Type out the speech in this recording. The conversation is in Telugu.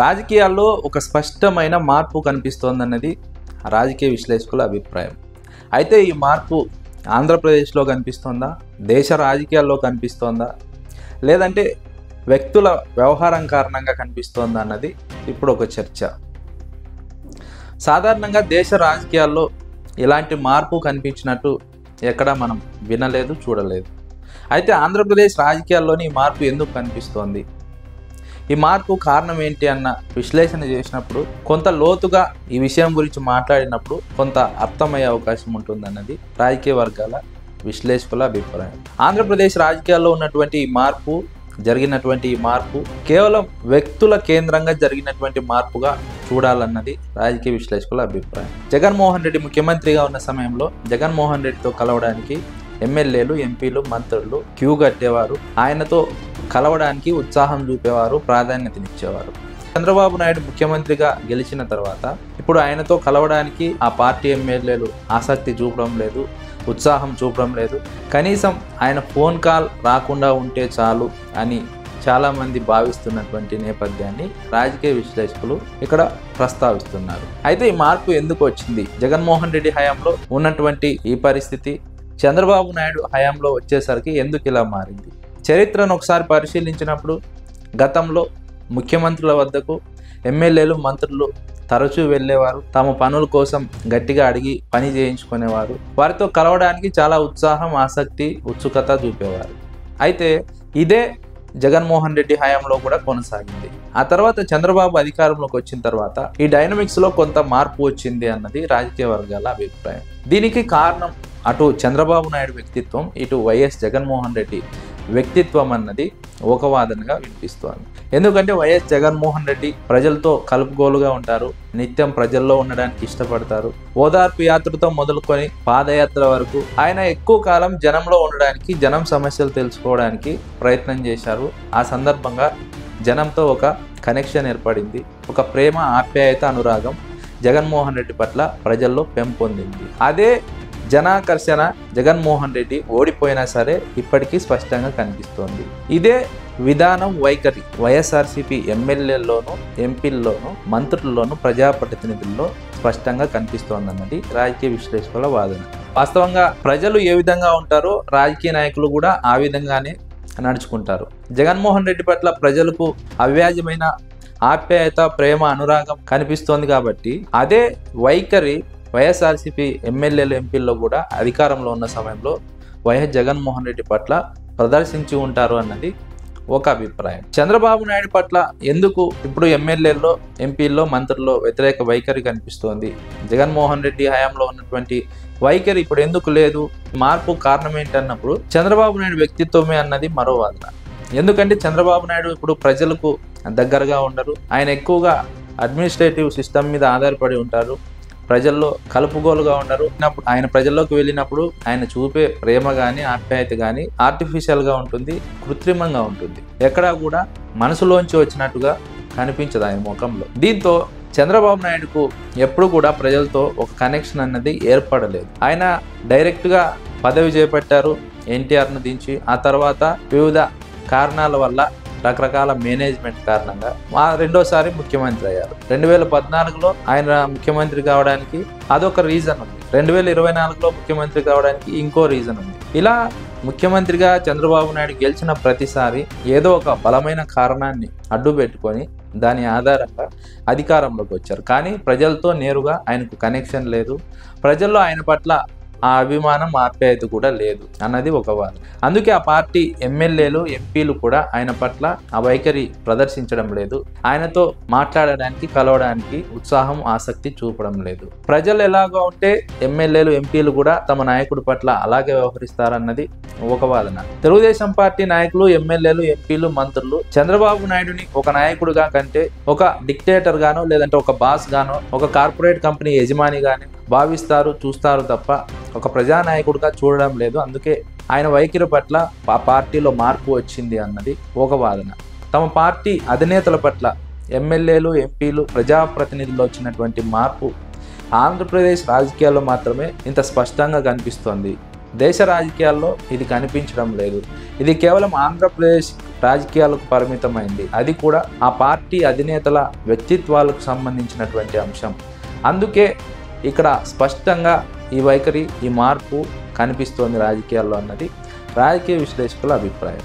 రాజకీయాల్లో ఒక స్పష్టమైన మార్పు కనిపిస్తోందన్నది రాజకీయ విశ్లేషకుల అభిప్రాయం. అయితే ఈ మార్పు ఆంధ్రప్రదేశ్లో కనిపిస్తోందా, దేశ రాజకీయాల్లో కనిపిస్తోందా, లేదంటే వ్యక్తుల వ్యవహారం కారణంగా కనిపిస్తోందా అన్నది ఇప్పుడు ఒక చర్చ. సాధారణంగా దేశ రాజకీయాల్లో ఇలాంటి మార్పు కనిపించినట్టు ఎక్కడా మనం వినలేదు, చూడలేదు. అయితే ఆంధ్రప్రదేశ్ రాజకీయాల్లోని ఈ మార్పు ఎందుకు కనిపిస్తోంది, ఈ మార్పు కారణం ఏంటి అన్న విశ్లేషణ చేసినప్పుడు, కొంత లోతుగా ఈ విషయం గురించి మాట్లాడినప్పుడు కొంత అర్థమయ్యే అవకాశం ఉంటుందన్నది రాజకీయ వర్గాల విశ్లేషకుల అభిప్రాయం. ఆంధ్రప్రదేశ్ రాజకీయాల్లో ఉన్నటువంటి ఈ మార్పు, జరిగినటువంటి ఈ మార్పు కేవలం వ్యక్తుల కేంద్రంగా జరిగినటువంటి మార్పుగా చూడాలన్నది రాజకీయ విశ్లేషకుల అభిప్రాయం. జగన్మోహన్ రెడ్డి ముఖ్యమంత్రిగా ఉన్న సమయంలో జగన్మోహన్ రెడ్డితో కలవడానికి ఎమ్మెల్యేలు, ఎంపీలు, మంత్రులు క్యూ కట్టేవారు, ఆయనతో కలవడానికి ఉత్సాహం చూపేవారు, ప్రాధాన్యతనిచ్చేవారు. చంద్రబాబు నాయుడు ముఖ్యమంత్రిగా గెలిచిన తర్వాత ఇప్పుడు ఆయనతో కలవడానికి ఆ పార్టీ ఎమ్మెల్యేలు ఆసక్తి చూపడం లేదు, ఉత్సాహం చూపడం లేదు. కనీసం ఆయన ఫోన్ కాల్ రాకుండా ఉంటే చాలు అని చాలామంది భావిస్తున్నటువంటి నేపథ్యాన్ని రాజకీయ విశ్లేషకులు ఇక్కడ ప్రస్తావిస్తున్నారు. అయితే ఈ మార్పు ఎందుకు వచ్చింది, జగన్మోహన్ రెడ్డి హయాంలో ఉన్నటువంటి ఈ పరిస్థితి చంద్రబాబు నాయుడు హయాంలో వచ్చేసరికి ఎందుకు ఇలా మారింది? చరిత్రను ఒకసారి పరిశీలించినప్పుడు గతంలో ముఖ్యమంత్రుల వద్దకు ఎమ్మెల్యేలు, మంత్రులు తరచూ వెళ్ళేవారు, తమ పనుల కోసం గట్టిగా అడిగి పని చేయించుకునేవారు, వారితో కలవడానికి చాలా ఉత్సాహం, ఆసక్తి, ఉత్సుకత చూపేవారు. అయితే ఇదే జగన్మోహన్ రెడ్డి హయాంలో కూడా కొనసాగింది. ఆ తర్వాత చంద్రబాబు అధికారంలోకి వచ్చిన తర్వాత ఈ డైనమిక్స్లో కొంత మార్పు వచ్చింది అన్నది రాజకీయ వర్గాల అభిప్రాయం. దీనికి కారణం అటు చంద్రబాబు నాయుడు వ్యక్తిత్వం, ఇటు వైఎస్ జగన్మోహన్ రెడ్డి వ్యక్తిత్వం అన్నది ఒక వాదనగా వినిపిస్తోంది. ఎందుకంటే వైఎస్ జగన్మోహన్ రెడ్డి ప్రజలతో కలుపుగోలుగా ఉంటారు, నిత్యం ప్రజల్లో ఉండడానికి ఇష్టపడతారు. ఓదార్పు యాత్రతో మొదలుకొని పాదయాత్ర వరకు ఆయన ఎక్కువ కాలం జనంలో ఉండడానికి, జనం సమస్యలు తెలుసుకోవడానికి ప్రయత్నం చేశారు. ఆ సందర్భంగా జనంతో ఒక కనెక్షన్ ఏర్పడింది, ఒక ప్రేమ, ఆప్యాయత, అనురాగం జగన్మోహన్ రెడ్డి పట్ల ప్రజల్లో పెంపొందింది. అదే జనాకర్షణ జగన్మోహన్ రెడ్డి ఓడిపోయినా సరే ఇప్పటికీ స్పష్టంగా కనిపిస్తోంది. ఇదే విధానం, వైఖరి వైఎస్ఆర్సీపీ ఎమ్మెల్యేల్లోనూ, ఎంపీల్లోనూ, మంత్రుల్లోనూ, ప్రజాప్రతినిధుల్లో స్పష్టంగా కనిపిస్తోందన్నది రాజకీయ విశ్లేషకుల వాదన. వాస్తవంగా ప్రజలు ఏ విధంగా ఉంటారో రాజకీయ నాయకులు కూడా ఆ విధంగానే నడుచుకుంటారు. జగన్మోహన్ రెడ్డి పట్ల ప్రజలకు అవ్యాజమైన ఆప్యాయత, ప్రేమ, అనురాగం కనిపిస్తోంది కాబట్టి అదే వైఖరి వైఎస్ఆర్సీపీ ఎమ్మెల్యేలు, ఎంపీల్లో కూడా అధికారంలో ఉన్న సమయంలో వైఎస్ జగన్మోహన్ రెడ్డి పట్ల ప్రదర్శించి ఉంటారు అన్నది ఒక అభిప్రాయం. చంద్రబాబు నాయుడు పట్ల ఎందుకు ఇప్పుడు ఎమ్మెల్యేల్లో, ఎంపీల్లో, మంత్రుల్లో వ్యతిరేక వైఖరి కనిపిస్తోంది, జగన్మోహన్ రెడ్డి హయాంలో ఉన్నటువంటి వైఖరి ఇప్పుడు ఎందుకు లేదు, మార్పు కారణం ఏంటన్నప్పుడు చంద్రబాబు నాయుడు వ్యక్తిత్వమే అన్నది మరో వాదన. ఎందుకంటే చంద్రబాబు నాయుడు ఇప్పుడు ప్రజలకు దగ్గరగా ఉండరు, ఆయన ఎక్కువగా అడ్మినిస్ట్రేటివ్ సిస్టమ్ మీద ఆధారపడి ఉంటారు, ప్రజల్లో కలుపుగోలుగా ఉండరు. ఆయన ప్రజల్లోకి వెళ్ళినప్పుడు ఆయన చూపే ప్రేమ కానీ, ఆప్యాయత కానీ ఆర్టిఫిషియల్గా ఉంటుంది, కృత్రిమంగా ఉంటుంది, ఎక్కడా కూడా మనసులోంచి వచ్చినట్టుగా కనిపించదు ఆయన ముఖంలో. దీంతో చంద్రబాబు నాయుడుకు ఎప్పుడు కూడా ప్రజలతో ఒక కనెక్షన్ అన్నది ఏర్పడలేదు. ఆయన డైరెక్ట్గా పదవి చేపట్టారు ఎన్టీఆర్ను దించి, ఆ తర్వాత వివిధ కారణాల వల్ల, రకరకాల మేనేజ్మెంట్ కారణంగా రెండోసారి ముఖ్యమంత్రి అయ్యారు. 2014లో ఆయన ముఖ్యమంత్రి కావడానికి అదొక రీజన్ ఉంది, 2024లో ముఖ్యమంత్రి కావడానికి ఇంకో రీజన్ ఉంది. ఇలా ముఖ్యమంత్రిగా చంద్రబాబు నాయుడు గెలిచిన ప్రతిసారి ఏదో ఒక బలమైన కారణాన్ని అడ్డు పెట్టుకొని దాని ఆధారంగా అధికారంలోకి వచ్చారు. కానీ ప్రజలతో నేరుగా ఆయనకు కనెక్షన్ లేదు, ప్రజల్లో ఆయన పట్ల ఆ అభిమానం, ఆప్యాయత కూడా లేదు అన్నది ఒక వాదన. అందుకే ఆ పార్టీ ఎమ్మెల్యేలు, ఎంపీలు కూడా ఆయన పట్ల ఆ వైఖరి ప్రదర్శించడం లేదు, ఆయనతో మాట్లాడడానికి, కలవడానికి ఉత్సాహం, ఆసక్తి చూపడం లేదు. ప్రజలు ఎలాగో ఉంటే ఎమ్మెల్యేలు, ఎంపీలు కూడా తమ నాయకుడి పట్ల అలాగే వ్యవహరిస్తారన్నది ఒక వాదన. తెలుగుదేశం పార్టీ నాయకులు, ఎమ్మెల్యేలు, ఎంపీలు, మంత్రులు చంద్రబాబు నాయుడుని ఒక నాయకుడిగా కంటే ఒక డిక్టేటర్ గానో, లేదంటే ఒక బాస్ గానో, ఒక కార్పొరేట్ కంపెనీ యజమాని గాని భావిస్తారు, చూస్తారు తప్ప ఒక ప్రజానాయకుడిగా చూడడం లేదు. అందుకే ఆయన వైఖరి పట్ల ఆ పార్టీలో మార్పు వచ్చింది అన్నది ఒక వాదన. తమ పార్టీ అధినేతల పట్ల ఎమ్మెల్యేలు, ఎంపీలు, ప్రజాప్రతినిధుల్లో వచ్చినటువంటి మార్పు ఆంధ్రప్రదేశ్ రాజకీయాల్లో మాత్రమే ఇంత స్పష్టంగా కనిపిస్తోంది. దేశ రాజకీయాల్లో ఇది కనిపించడం లేదు. ఇది కేవలం ఆంధ్రప్రదేశ్ రాజకీయాలకు పరిమితమైంది. అది కూడా ఆ పార్టీ అధినేతల వ్యక్తిత్వాలకు సంబంధించినటువంటి అంశం. అందుకే ఇక్కడ స్పష్టంగా ఈ వైఖరి, ఈ మార్పు కనిపిస్తోంది రాజకీయాల్లో అన్నది రాజకీయ విశ్లేషకుల అభిప్రాయం.